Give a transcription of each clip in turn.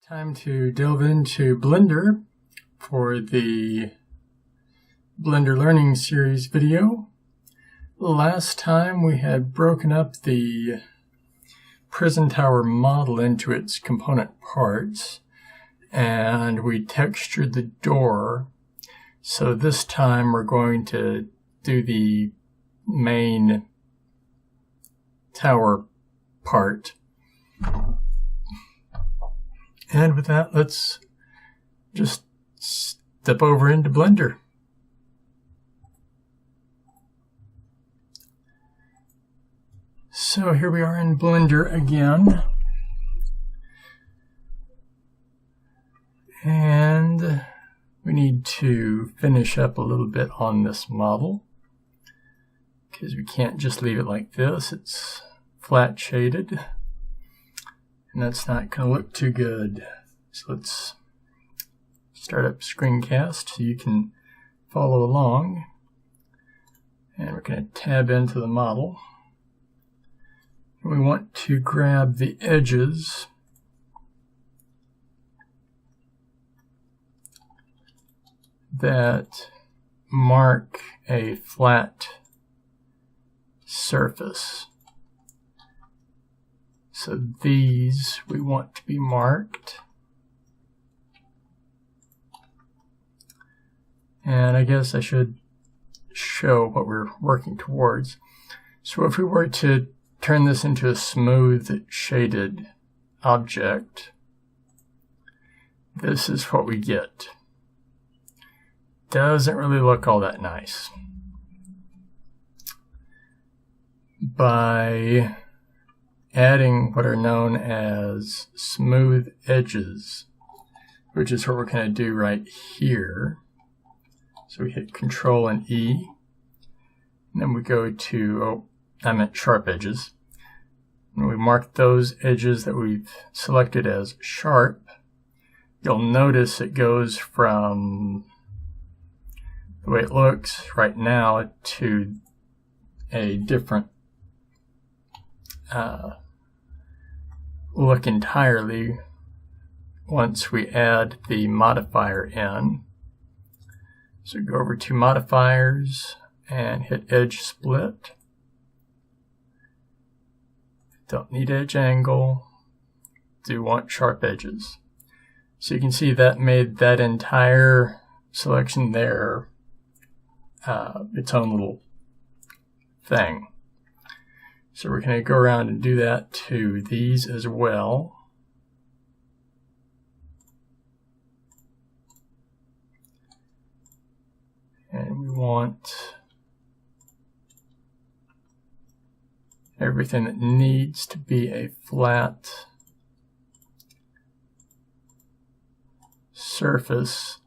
Time to delve into Blender for the Blender Learning Series video. Last time we had broken up the prison tower model into its component parts and we textured the door. So this time we're going to do the main tower part. And with that, let's just step over into Blender. So here we are in Blender again. And we need to finish up a little bit on this model, because we can't just leave it like this. It's flat shaded. And that's not going to look too good. So let's start up screencast so you can follow along. And we're going to tab into the model. And we want to grab the edges that mark a flat surface. So these we want to be marked. And I guess I should show what we're working towards. So if we were to turn this into a smooth shaded object, this is what we get. Doesn't really look all that nice. By adding what are known as smooth edges, which is what we're going to do right here. So we hit Control and E, and then we go to, I meant sharp edges. And we mark those edges that we've selected as sharp. You'll notice it goes from the way it looks right now to a different look entirely once we add the modifier in. So go over to modifiers and hit edge split. Don't need edge angle. Do want sharp edges. So you can see that made that entire selection there its own little thing. So we're going to go around and do that to these as well. And we want everything that needs to be a flat surface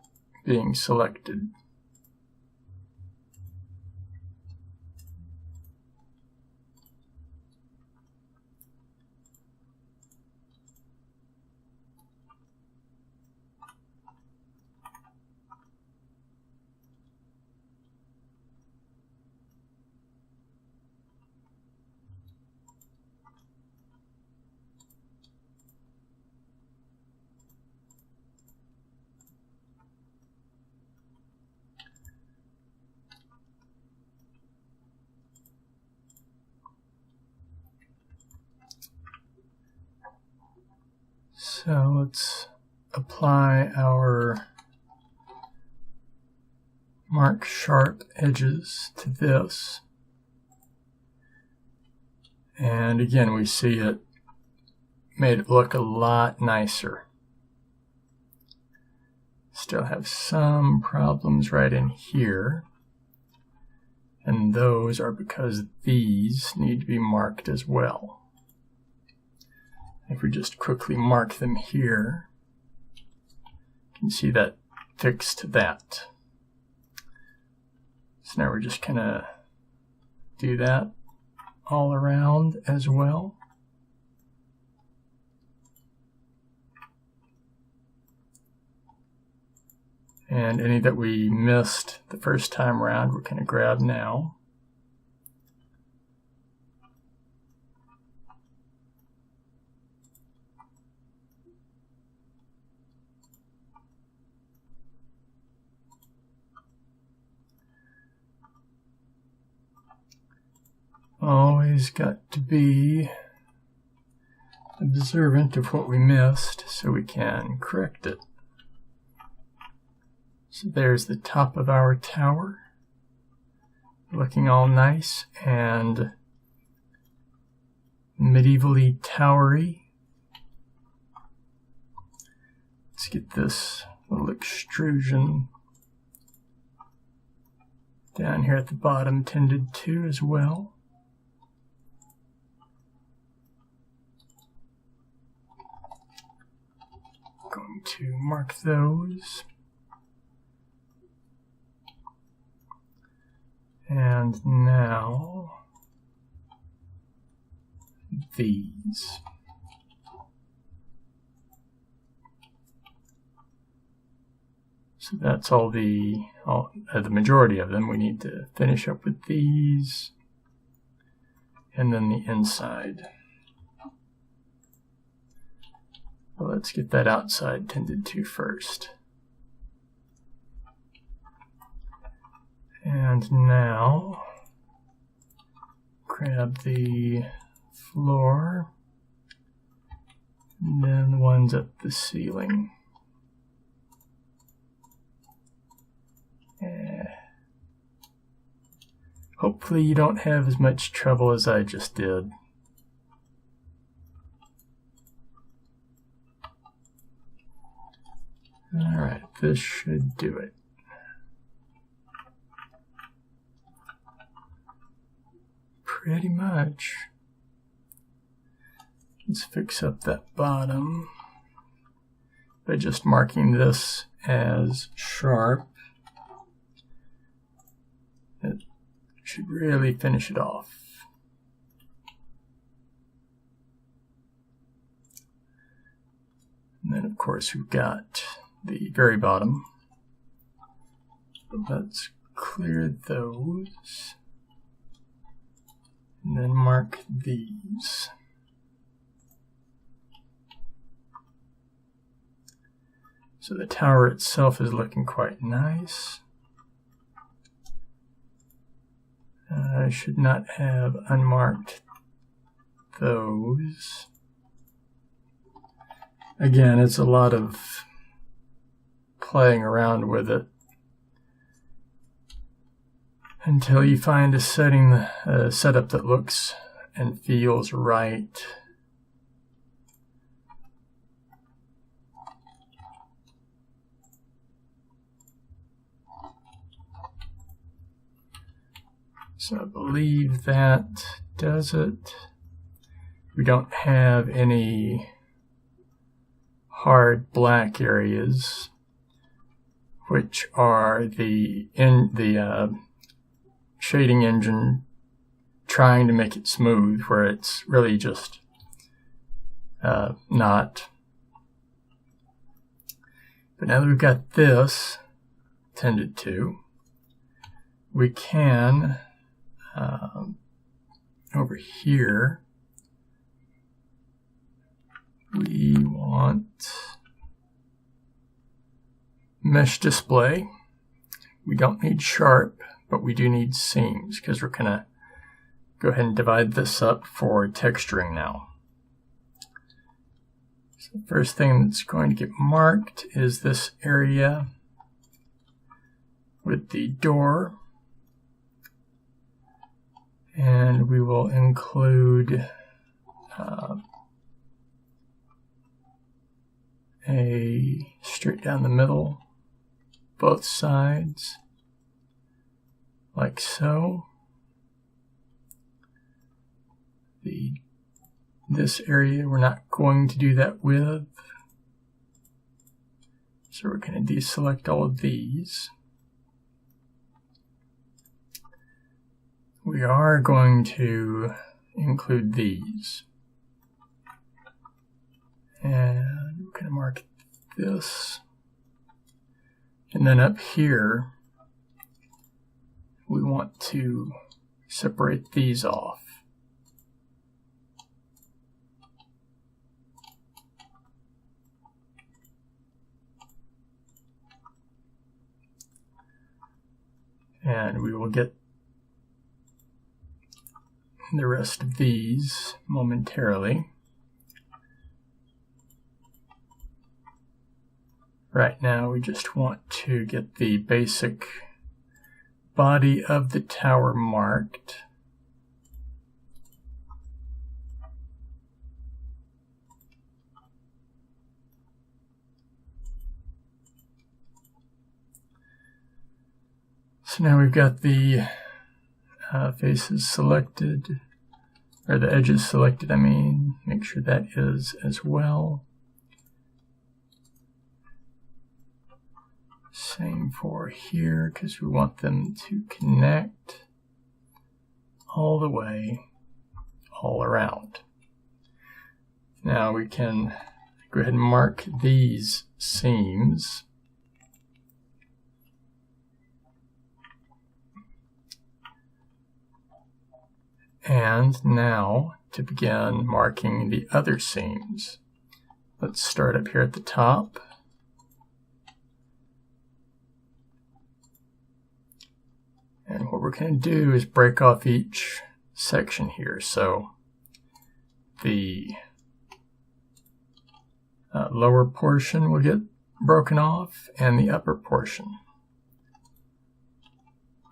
being selected. So let's apply our mark sharp edges to this. And again, we see it made it look a lot nicer. Still have some problems right in here. And those are because these need to be marked as well. If we just quickly mark them here, you can see that fixed that. So now we're just going to do that all around as well. And any that we missed the first time around, we're going to grab now. always got to be observant of what we missed so we can correct it. So there's the top of our tower, looking all nice and medievally towery. Let's get this little extrusion down here at the bottom tended to as well. Going to mark those. And now these. So that's all the majority of them. We need to finish up with these and then the inside. Well, let's get that outside tended to first. And now grab the floor and then the ones up the ceiling. Hopefully you don't have as much trouble as I just did. Alright, this should do it. Pretty much. Let's fix up that bottom by just marking this as sharp. It should really finish it off. And then of course we've got the very bottom. Let's clear those. And then mark these. So the tower itself is looking quite nice. I should not have unmarked those. Again, it's a lot of playing around with it until you find a setup that looks and feels right. So I believe that does it. We don't have any hard black areas, which are the shading engine trying to make it smooth, where it's really just not. But now that we've got this tended to, we can over here we want mesh display. We don't need sharp, but we do need seams because we're going to go ahead and divide this up for texturing now. So the first thing that's going to get marked is this area with the door. And we will include a straight down the middle, both sides, like so. This area we're not going to do that with, so we're going to deselect all of these. We are going to include these. And we're going to mark this. And then up here, we want to separate these off. And we will get the rest of these momentarily. Right now we just want to get the basic body of the tower marked. So now we've got the faces selected, or the edges selected, I mean. Make sure that is as well. Same for here, because we want them to connect all the way, all around. Now we can go ahead and mark these seams. And now to begin marking the other seams. Let's start up here at the top. And what we're going to do is break off each section here. So the lower portion will get broken off and the upper portion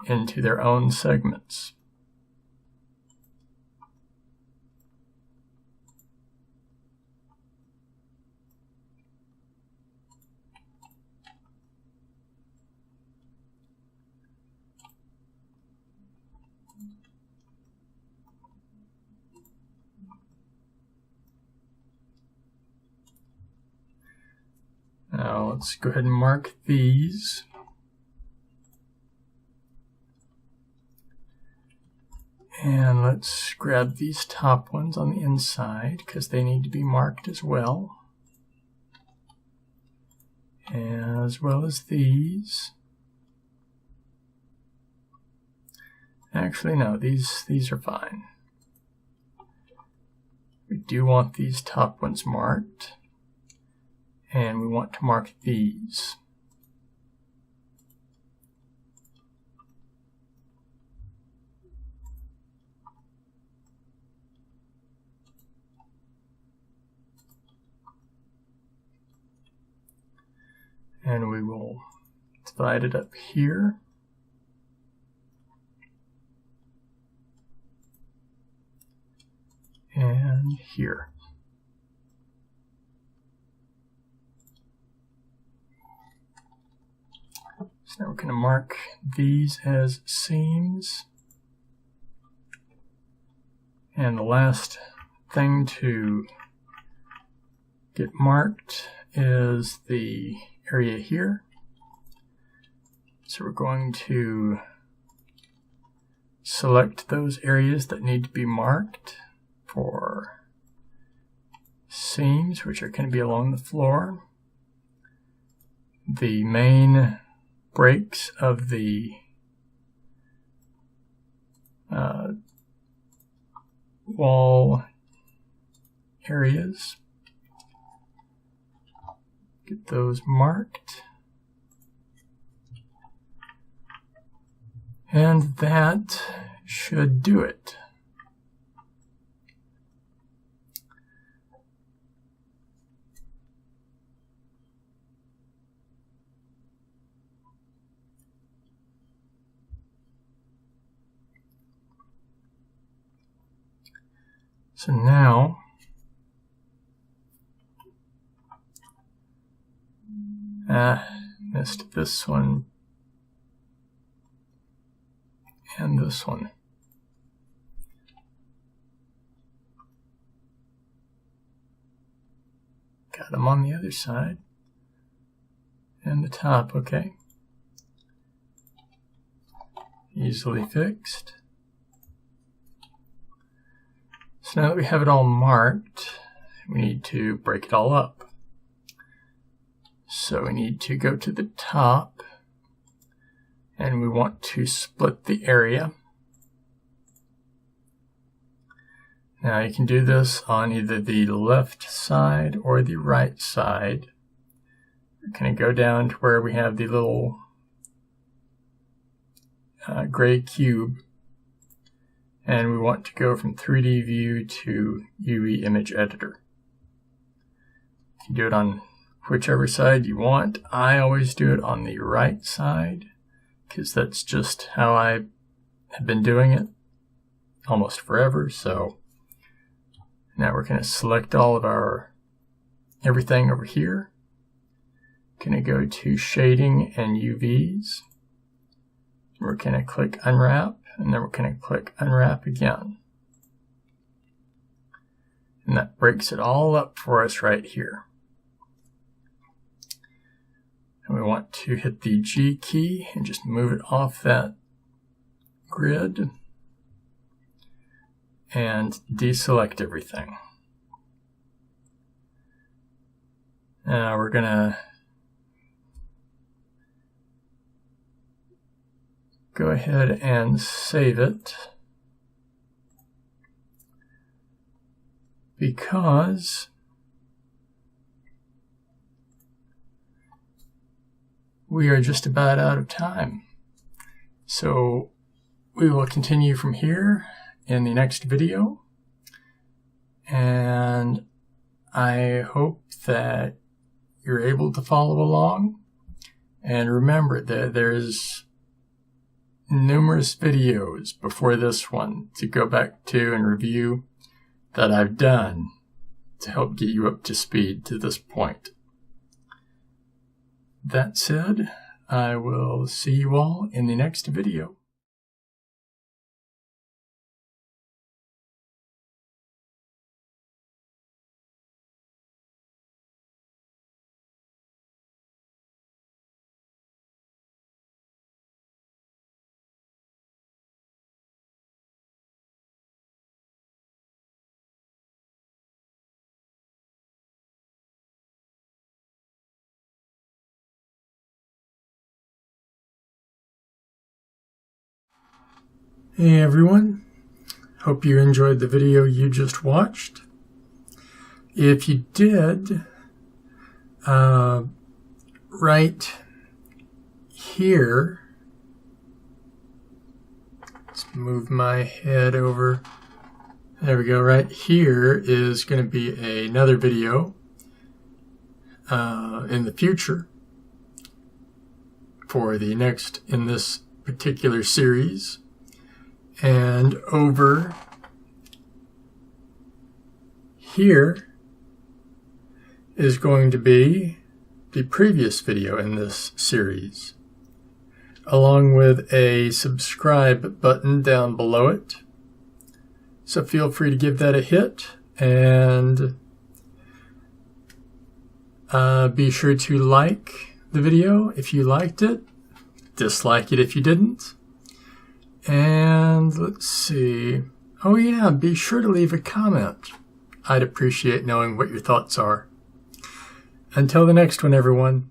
into their own segments. Now let's go ahead and mark these. And let's grab these top ones on the inside because they need to be marked as well. As well as these. Actually, no, these are fine. We do want these top ones marked. And we want to mark these. And we will divide it up here. And here. So now we're going to mark these as seams. And the last thing to get marked is the area here. So we're going to select those areas that need to be marked for seams, which are going to be along the floor. The main breaks of the wall areas. Get those marked. And that should do it. So now, missed this one and this one. Got them on the other side and the top, okay. Easily fixed. So now that we have it all marked, we need to break it all up. So we need to go to the top and we want to split the area. Now you can do this on either the left side or the right side. We're going to go down to where we have the little gray cube, and we want to go from 3D view to UV image editor. You can do it on whichever side you want. I always do it on the right side because that's just how I have been doing it almost forever. So now we're going to select all of our everything over here. Going to go to shading and UVs. We're going to click unwrap, and then we're going to click unwrap again. And that breaks it all up for us right here. And we want to hit the G key and just move it off that grid and deselect everything. Now we're going to go ahead and save it because we are just about out of time. So we will continue from here in the next video, and I hope that you're able to follow along. And remember that there's numerous videos before this one to go back to and review that I've done to help get you up to speed to this point. That said, I will see you all in the next video. Hey everyone, hope you enjoyed the video you just watched. If you did, right here, let's move my head over, there we go, right here is going to be another video in the future for the next in this particular series. And over here is going to be the previous video in this series, along with a subscribe button down below it. So feel free to give that a hit, and be sure to like the video if you liked it, dislike it if you didn't. And let's see. Oh yeah, be sure to leave a comment. I'd appreciate knowing what your thoughts are. Until the next one, everyone.